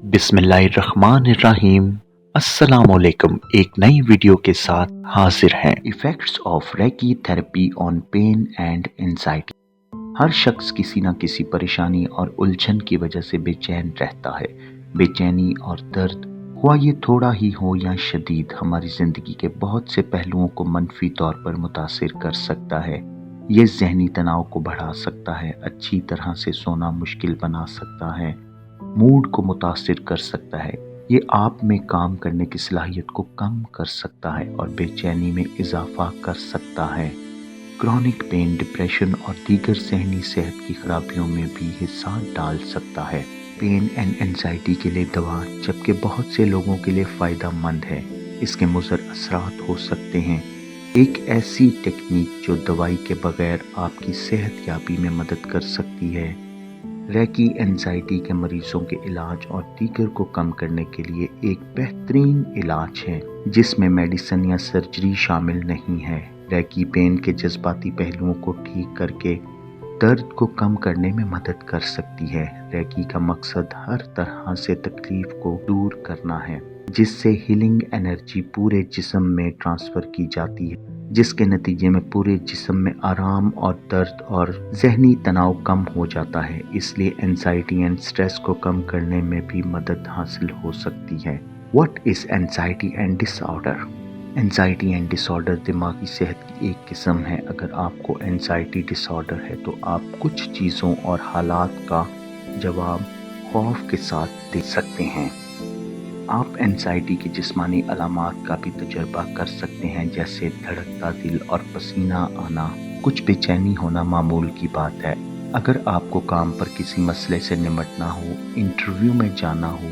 बिस्मिल्लाहिर्रहमानिर्रहीम। अस्सलामुअलैकुम। एक नई वीडियो के साथ हाजिर हैं। Effects of reiki therapy on pain and anxiety. हर शख्स किसी न किसी परेशानी और उलझन की वजह से बेचैन रहता है। बेचैनी और दर्द, हुआ ये थोड़ा ही हो या शदीद, हमारी ज़िंदगी के बहुत से पहलुओं को मनफी तौर पर मुतासिर कर सकता है। ये ज़हनी तनाव को बढ़ा सकता है, अच्छी तरह से सोना मुश्किल बना सकता है, मूड को मुतासिर कर सकता है। ये आप में काम करने की सलाहियत को कम कर सकता है और बेचैनी में इजाफा कर सकता है। क्रॉनिक पेन, डिप्रेशन और दीगर ज़हनी सेहत की खराबियों में भी हिस्सा डाल सकता है। पेन एंड एंजाइटी के लिए दवा, जबकि बहुत से लोगों के लिए फ़ायदा मंद है, इसके मुज़र असरात हो सकते हैं। एक ऐसी टेक्निक जो दवाई के बगैर आपकी सेहत याबी में मदद कर सकती है। रेकी एंजाइटी के मरीजों के इलाज और दीगर को कम करने के लिए एक बेहतरीन इलाज है जिसमें मेडिसिन या सर्जरी शामिल नहीं है। रेकी पेन के जज्बाती पहलुओं को ठीक करके दर्द को कम करने में मदद कर सकती है। रेकी का मकसद हर तरह से तकलीफ को दूर करना है, जिससे हीलिंग एनर्जी पूरे जिस्म में ट्रांसफ़र की जाती है, जिसके नतीजे में पूरे जिस्म में आराम और दर्द और ज़हनी तनाव कम हो जाता है। इसलिए एंजाइटी एंड स्ट्रेस को कम करने में भी मदद हासिल हो सकती है। What is anxiety and disorder? Anxiety and disorder दिमागी सेहत की एक किस्म है। अगर आपको एंजाइटी डिसऑर्डर है तो आप कुछ चीज़ों और हालात का जवाब खौफ के साथ दे सकते हैं। आप एंजाइटी की जिस्मानी अलामात का भी तजुर्बा कर सकते हैं, जैसे धड़कता दिल और पसीना आना। कुछ बेचैनी होना मामूल की बात है। अगर आपको काम पर किसी मसले से निपटना हो, इंटरव्यू में जाना हो,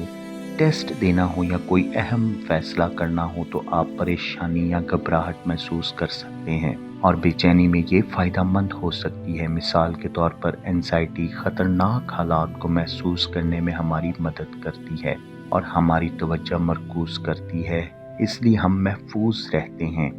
टेस्ट देना हो या कोई अहम फैसला करना हो तो आप परेशानी या घबराहट महसूस कर सकते हैं, और बेचैनी में ये फ़ायदा मंद हो सकती है। मिसाल के तौर पर एंजाइटी ख़तरनाक हालात को महसूस करने में हमारी मदद करती है और हमारी तवज्जो मरकूज़ करती है, इसलिए हम महफूज रहते हैं।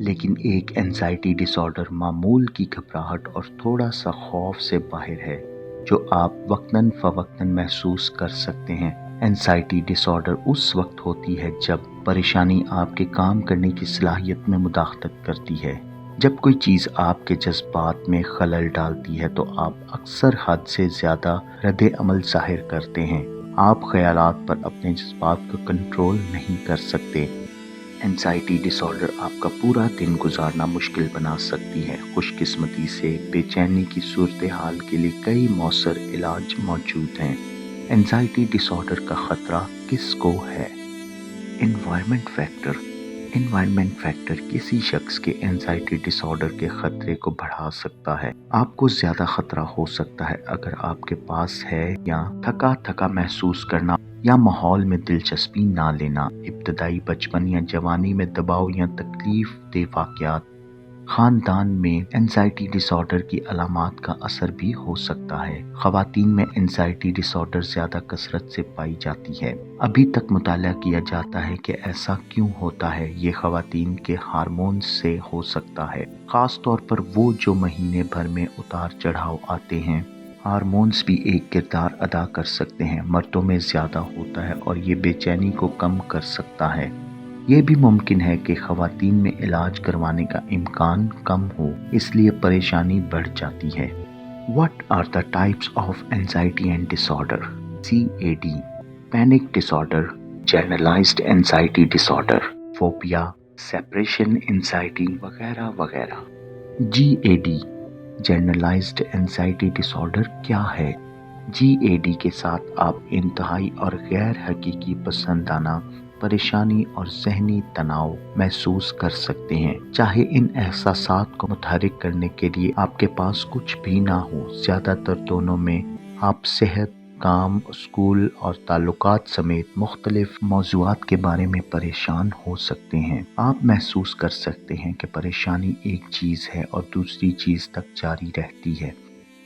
लेकिन एक एंजाइटी डिसऑर्डर मामूल की घबराहट और थोड़ा सा खौफ से बाहर है, जो आप वक्तन फ़वक्तन महसूस कर सकते हैं। एंजाइटी डिसऑर्डर उस वक्त होती है जब परेशानी आपके काम करने की सलाहियत में मुदाखलत करती है। जब कोई चीज़ आपके जज्बात में खलल डालती है तो आप अक्सर हद से ज़्यादा रद्द अमल ज़ाहिर करते हैं। आप ख़यालात पर अपने जज्बात को कंट्रोल नहीं कर सकते। एंजाइटी डिसऑर्डर आपका पूरा दिन गुजारना मुश्किल बना सकती है। खुशकिस्मती से बेचैनी की सूरत हाल के लिए कई मौसर इलाज मौजूद हैं। एंजाइटी डिसऑर्डर का ख़तरा किसको है? एनवायरनमेंट फैक्टर किसी शख्स के एंजाइटी डिसऑर्डर के ख़तरे को बढ़ा सकता है। आपको ज़्यादा ख़तरा हो सकता है अगर आपके पास है या थका थका महसूस करना या माहौल में दिलचस्पी ना लेना, इब्तदाई बचपन या जवानी में दबाव या तकलीफ दे वाक़यात, ख़ानदान में एंजाइटी डिसऑर्डर की अलामात का असर भी हो सकता है। ख़वातीन में एंजाइटी डिसऑर्डर ज़्यादा कसरत से पाई जाती है। अभी तक मुताला किया जाता है कि ऐसा क्यों होता है। ये ख़वातीन के हार्मोन्स से हो सकता है, ख़ास तौर पर वो जो महीने भर में उतार चढ़ाव आते हैं। हार्मोन्स भी एक किरदार अदा कर सकते हैं। मर्दों में ज़्यादा होता है और ये बेचैनी को कम कर सकता है। ये भी मुमकिन है कि ख़वातीन में इलाज करवाने का इम्कान कम हो, इसलिए परेशानी बढ़ जाती है। What are the types of anxiety and disorder? CAD, panic disorder, generalized anxiety disorder, phobia, separation anxiety वगैरह वगैरह। GAD, generalized anxiety disorder क्या है? GAD के साथ आप इंतहाई और गैर हकीकी पसंदाना परेशानी और ज़हनी तनाव महसूस कर सकते हैं, चाहे इन एहसासात को मुतहरिक करने के लिए आपके पास कुछ भी ना हो। ज़्यादातर दोनों में आप सेहत, काम, स्कूल और ताल्लुकात समेत मुख्तलिफ मौज़ूआत के बारे में परेशान हो सकते हैं। आप महसूस कर सकते हैं कि परेशानी एक चीज़ है और दूसरी चीज़ तक जारी रहती है।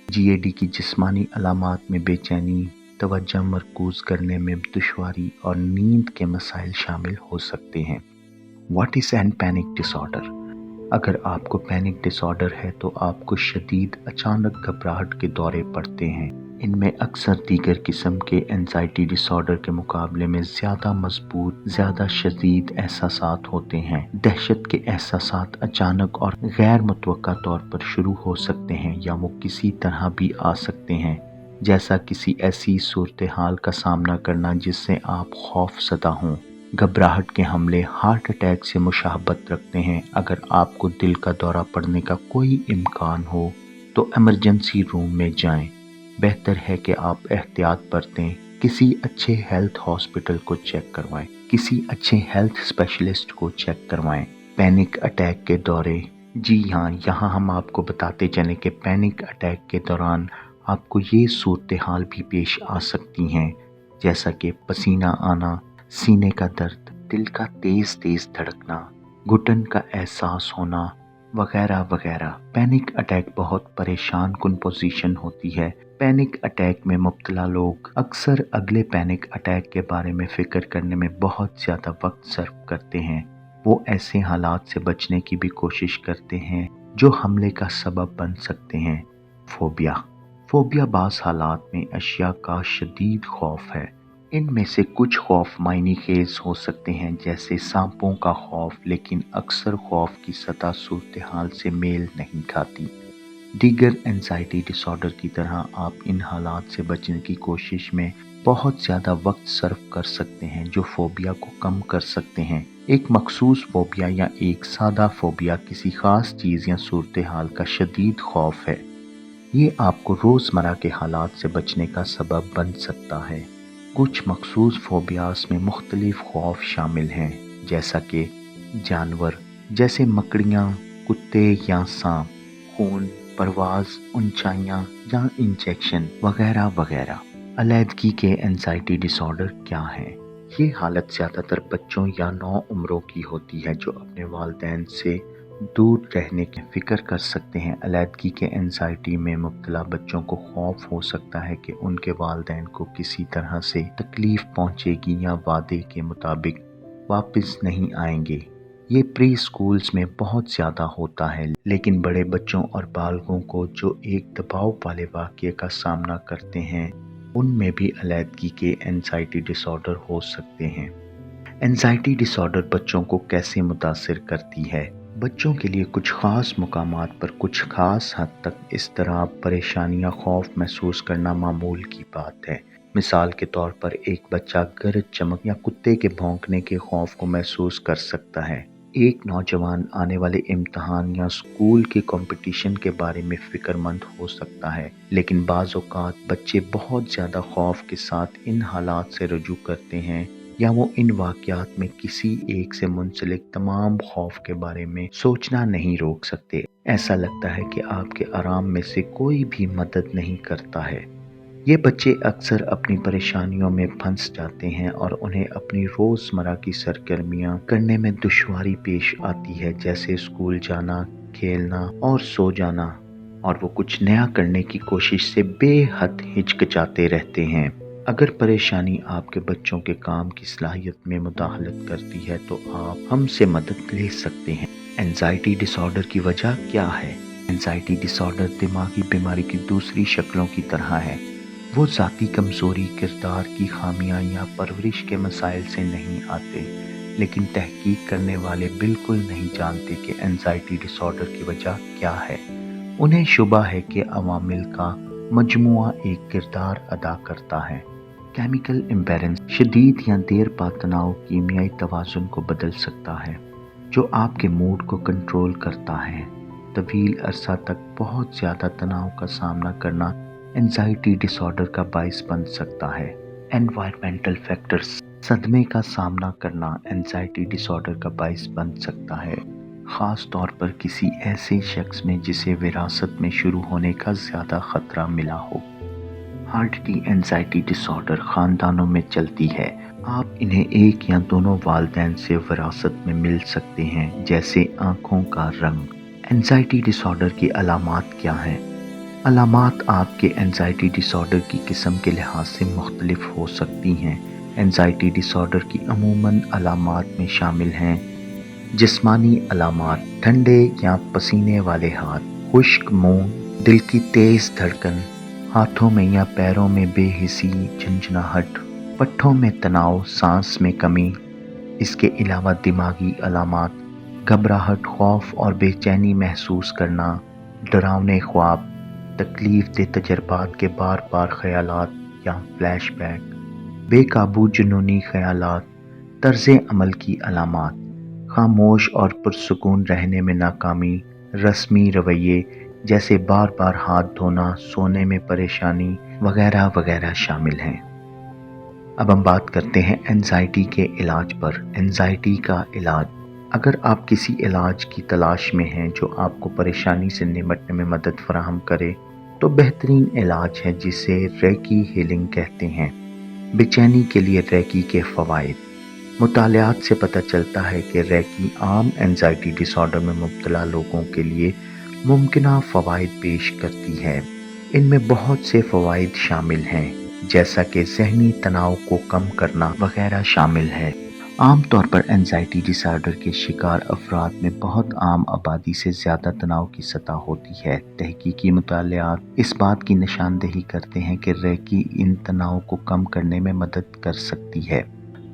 GAD की जिस्मानी अलामात में बेचैनी, तवज्जो मरकूज़ करने में दुश्वारी और नींद के मसाइल शामिल हो सकते हैं। What is an panic disorder? अगर आपको पैनिक डिसऑर्डर है तो आपको शदीद अचानक घबराहट के दौरे पड़ते हैं। इनमें अक्सर दीगर किस्म के एंजाइटी डिसऑर्डर के मुकाबले में ज़्यादा मजबूत, ज़्यादा शदीद एहसासात होते हैं। दहशत के एहसासात अचानक और गैर मुतवक्का तौर पर शुरू हो सकते हैं या वो किसी तरह भी आ सकते हैं, जैसा किसी ऐसी सूरत हाल का सामना करना जिससे आप खौफज़दा हों। घबराहट के हमले हार्ट अटैक से मुशाबहत रखते हैं। अगर आपको दिल का दौरा पड़ने का कोई इम्कान हो तो इमरजेंसी रूम में जाएं। बेहतर है कि आप एहतियात बरतें, किसी अच्छे हेल्थ हॉस्पिटल को चेक करवाएं, किसी अच्छे हेल्थ स्पेशलिस्ट को चेक करवाएं। पैनिक अटैक के दौरे, जी हाँ, यहाँ हम आपको बताते चलें कि पैनिक अटैक के दौरान आपको ये सूरत हाल भी पेश आ सकती हैं, जैसा कि पसीना आना, सीने का दर्द, दिल का तेज तेज धड़कना, घुटन का एहसास होना वगैरह वगैरह। पैनिक अटैक बहुत परेशान कुन पोजीशन होती है। पैनिक अटैक में मुब्तला लोग अक्सर अगले पैनिक अटैक के बारे में फ़िक्र करने में बहुत ज़्यादा वक्त सर्व करते हैं। वो ऐसे हालात से बचने की भी कोशिश करते हैं जो हमले का सबब बन सकते हैं। फोबिया बाज़ हालात में अशिया का शदीद खौफ है। इनमें से कुछ खौफ मायने खेज हो सकते हैं, जैसे सांपों का खौफ, लेकिन अक्सर खौफ की सतह सूरत हाल से मेल नहीं खाती। दीगर एंजाइटी डिसऑर्डर की तरह आप इन हालात से बचने की कोशिश में बहुत ज़्यादा वक्त सर्व कर सकते हैं, जो फोबिया को कम कर सकते हैं। एक मखसूस फोबिया या एक सादा फोबिया किसी ख़ास चीज़ या सूरत हाल का शदीद खौफ है। ये आपको रोज़मर्रा के हालात से बचने का सबब बन सकता है। कुछ मखसूस फोबियास में मुख्तलिफ खौफ शामिल हैं, जैसा कि जानवर जैसे मकड़ियाँ, कुत्ते या सांप, खून, परवाज़, ऊंचाइयाँ या इंजेक्शन वगैरह वगैरह। अलैदगी के एंजाइटी डिसऑर्डर क्या है? ये हालत ज़्यादातर बच्चों या नौ उम्रों की होती है जो अपने वालिदैन से दूर रहने की फ़िक्र कर सकते हैं। अलैदगी के एंजाइटी में मुब्तला बच्चों को खौफ हो सकता है कि उनके वालिदैन को किसी तरह से तकलीफ़ पहुँचेगी या वादे के मुताबिक वापस नहीं आएंगे। ये प्री स्कूल्स में बहुत ज़्यादा होता है, लेकिन बड़े बच्चों और बालगों को जो एक दबाव वाले वाक़ये का सामना करते हैं, उनमें भी अलैदगी के एंजाइटी डिसऑर्डर हो सकते हैं। एंजाइटी डिसऑर्डर बच्चों को कैसे मुतासिर करती है? बच्चों के लिए कुछ ख़ास मुकामात पर कुछ ख़ास हद तक इस तरह परेशानियाँ खौफ महसूस करना मामूल की बात है। मिसाल के तौर पर एक बच्चा गरज चमक या कुत्ते के भौंकने के खौफ को महसूस कर सकता है। एक नौजवान आने वाले इम्तहान या स्कूल के कंपटीशन के बारे में फ़िक्रमंद हो सकता है, लेकिन बाज़ औक़ात बच्चे बहुत ज़्यादा खौफ के साथ इन हालात से रुजू करते हैं या वो इन वाक़यात में किसी एक से मुंसलिक तमाम खौफ के बारे में सोचना नहीं रोक सकते। ऐसा लगता है कि आपके आराम में से कोई भी मदद नहीं करता है। ये बच्चे अक्सर अपनी परेशानियों में फंस जाते हैं और उन्हें अपनी रोज़मर्रा की सरगर्मियाँ करने में दुश्वारी पेश आती है, जैसे स्कूल जाना, खेलना और सो जाना, और वो कुछ नया करने की कोशिश से बेहद हिचकिचाते रहते हैं। अगर परेशानी आपके बच्चों के काम की सलाहियत में मुदाखलत करती है तो आप हमसे मदद ले सकते हैं। एंजाइटी डिसऑर्डर की वजह क्या है? एंजाइटी डिसऑर्डर दिमागी बीमारी की दूसरी शक्लों की तरह है। वो ज़ाती कमज़ोरी, किरदार की खामियां या परवरिश के मसाइल से नहीं आते, लेकिन तहकीक करने वाले बिल्कुल नहीं जानते कि एंजाइटी डिसऑर्डर की वजह क्या है। उन्हें शुबा है कि अवामिल का मजमुआ एक किरदार अदा करता है। केमिकल इम्बैलेंस, शदीद या देर पा तनाव कीमियाई तवाज़ुन को बदल सकता है, जो आपके मूड को कंट्रोल करता है। तवील अरसा तक बहुत ज़्यादा तनाव का सामना करना एंजाइटी डिसऑर्डर का बाइस बन सकता है। एनवायरमेंटल फैक्टर्स, सदमे का सामना करना एंजाइटी डिसऑर्डर का बाइस बन सकता है, ख़ास तौर पर किसी ऐसे शख्स में जिसे विरासत में शुरू होने का ज़्यादा ख़तरा मिला हो। हार्ट की एंजाइटी डिसऑर्डर ख़ानदानों में चलती है। आप इन्हें एक या दोनों वालिदैन से विरासत में मिल सकते हैं, जैसे आँखों का रंग। एंजाइटी डिसऑर्डर की अलामात क्या हैं? अलामात आपके एंजाइटी डिसऑर्डर की किस्म के लिहाज से मुख्तलिफ हो सकती हैं। एंजाइटी डिसऑर्डर की अमूमन अलामात में शामिल हैं जिस्मानी अलामात, ठंडे या पसीने वाले हाथ, खुश्क मुंह, दिल की तेज़ धड़कन, हाथों में या पैरों में बेहिसी झंझनाहट, पट्टों में तनाव, सांस में कमी। इसके अलावा दिमागी अलामात, घबराहट, खौफ और बेचैनी महसूस करना, डरावने ख्वाब, तकलीफ दे तजर्बात के बार बार ख्यालात या फ्लैशबैक, बेकाबू जुनूनी ख्यालात, तर्ज अमल की अलामात, खामोश और पुरसुकून रहने में नाकामी, रस्मी रवैये जैसे बार बार हाथ धोना, सोने में परेशानी वगैरह वगैरह शामिल हैं। अब हम बात करते हैं एंजाइटी के इलाज पर। एंजाइटी का इलाज, अगर आप किसी इलाज की तलाश में हैं जो आपको परेशानी से निपटने में मदद फराहम करे तो बेहतरीन इलाज है जिसे रेकी हीलिंग कहते हैं। बेचैनी के लिए रेकी के फ़वाइद। मुतालियात से पता चलता है कि रेकी आम एंजाइटी डिसऑर्डर में मुब्तला लोगों के लिए मुमकिना फ़वाइद पेश करती है। इनमें बहुत से फ़वाइद शामिल हैं जैसा कि ज़हनी तनाव को कम करना वगैरह शामिल है। आम तौर पर एंजाइटी डिसऑर्डर के शिकार अफराद में बहुत आम आबादी से ज़्यादा तनाव की सतह होती है। तहकीकी मुतालियात इस बात की निशानदेही करते हैं कि रेकी इन तनाव को कम करने में मदद कर सकती है।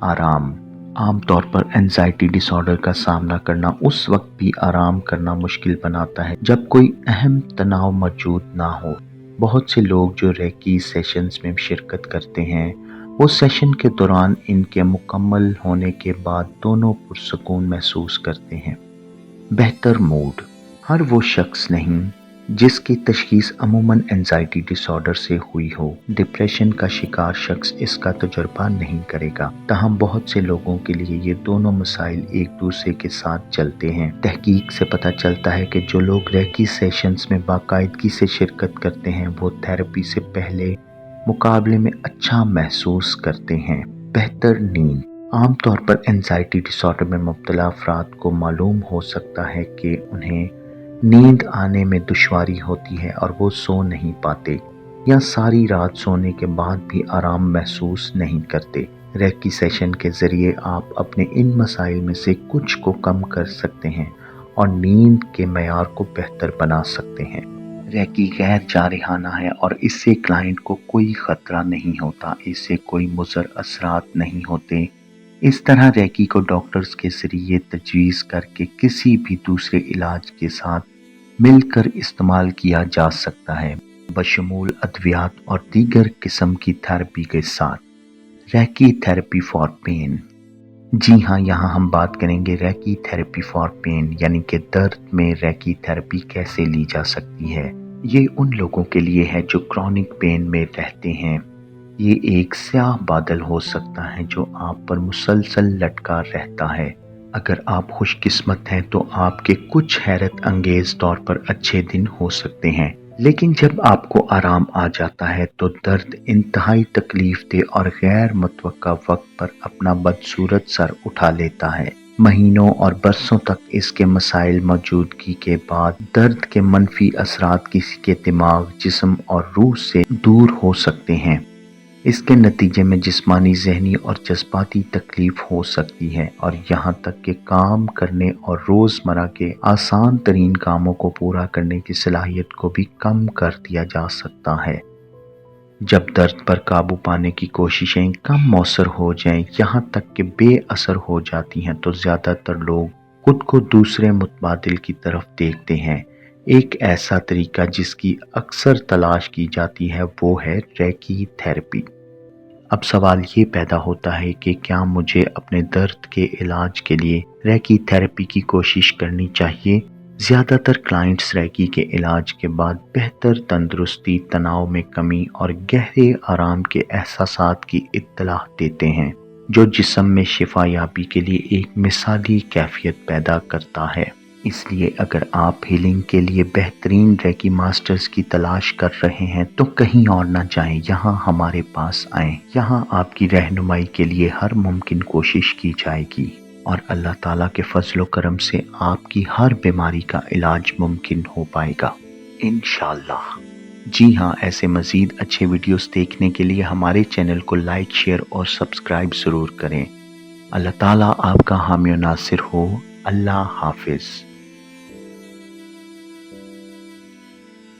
आराम, आम तौर पर एंजाइटी डिसऑर्डर का सामना करना उस वक्त भी आराम करना मुश्किल बनाता है जब कोई अहम तनाव मौजूद ना हो। बहुत से लोग जो रेकी सेशंस में शिरकत करते हैं वो सेशन के दौरान इनके मुकम्मल होने के बाद दोनों पुरसुकून महसूस करते हैं। बेहतर मूड, हर वो शख्स नहीं जिसकी तशखीस अमूमन एंजाइटी डिसऑर्डर से हुई हो, डिप्रेशन का शिकार शख्स इसका तजुर्बा नहीं करेगा। ताहम बहुत से लोगों के लिए ये दोनों मसाइल एक दूसरे के साथ चलते हैं। तहकीक से पता चलता है कि जो लोग रेकी सेशंस में बाकायदगी से शिरकत करते हैं वो थेरेपी से पहले मुकाबले में अच्छा महसूस करते हैं। बेहतर नींद, आमतौर पर एंजाइटी डिसऑर्डर में मुब्तला अफराद को मालूम हो सकता है कि उन्हें नींद आने में दुश्वारी होती है और वो सो नहीं पाते या सारी रात सोने के बाद भी आराम महसूस नहीं करते। रेकी सेशन के ज़रिए आप अपने इन मसाइल में से कुछ को कम कर सकते हैं और नींद के मयार को बेहतर बना सकते हैं। रेकी गैर जारिहाना है और इससे क्लाइंट को कोई ख़तरा नहीं होता, इससे कोई मुज़र असरात नहीं होते। इस तरह रेकी को डॉक्टर्स के ज़रिए तजवीज़ करके किसी भी दूसरे इलाज के साथ मिलकर इस्तेमाल किया जा सकता है, बशमूल अद्वियात और दीगर किस्म की थेरेपी के साथ। रेकी थेरेपी फॉर पेन, जी हाँ, यहाँ हम बात करेंगे रेकी थेरेपी फॉर पेन, यानी कि दर्द में रेकी थेरेपी कैसे ली जा सकती है। ये उन लोगों के लिए है जो क्रॉनिक पेन में रहते हैं। ये एक स्याह बादल हो सकता है जो आप पर मुसलसल लटका रहता है। अगर आप खुशकिस्मत हैं तो आपके कुछ हैरत अंगेज तौर पर अच्छे दिन हो सकते हैं, लेकिन जब आपको आराम आ जाता है तो दर्द इंतहाई तकलीफ दे और गैर मुतवक्का वक्त पर अपना बदसूरत सर उठा लेता है। महीनों और बरसों तक इसके मसाइल मौजूदगी के बाद दर्द के मनफी असरात किसी के दिमाग, जिस्म और रूह से दूर हो सकते हैं। इसके नतीजे में जिस्मानी, ज़हनी और जज्बाती तकलीफ हो सकती है और यहाँ तक कि काम करने और रोज़मर्रा के आसान तरीन कामों को पूरा करने की सलाहियत को भी कम कर दिया जा सकता है। जब दर्द पर काबू पाने की कोशिशें कम मौसर हो जाएं, यहाँ तक कि बेअसर हो जाती हैं, तो ज़्यादातर लोग खुद को दूसरे मुतबादिल की तरफ देखते हैं। एक ऐसा तरीका जिसकी अक्सर तलाश की जाती है वो है रेकी थेरेपी। अब सवाल ये पैदा होता है कि क्या मुझे अपने दर्द के इलाज के लिए रेकी थेरेपी की कोशिश करनी चाहिए? ज़्यादातर क्लाइंट्स रेकी के इलाज के बाद बेहतर तंदुरुस्ती, तनाव में कमी और गहरे आराम के एहसासात की इत्तलाह देते हैं, जो जिस्म में शिफायाबी के लिए एक मिसाली कैफियत पैदा करता है। इसलिए अगर आप हीलिंग के लिए बेहतरीन रेकी मास्टर्स की तलाश कर रहे हैं तो कहीं और ना जाएं, यहाँ हमारे पास आएं। यहाँ आपकी रहनुमाई के लिए हर मुमकिन कोशिश की जाएगी और अल्लाह ताला के फजलो करम से आपकी हर बीमारी का इलाज मुमकिन हो पाएगा इंशाअल्लाह। जी हाँ, ऐसे मज़ीद अच्छे वीडियोस देखने के लिए हमारे चैनल को लाइक, शेयर और सब्सक्राइब ज़रूर करें। अल्लाह ताला आपका हामी और नासिर हो। अल्लाह हाफिज़।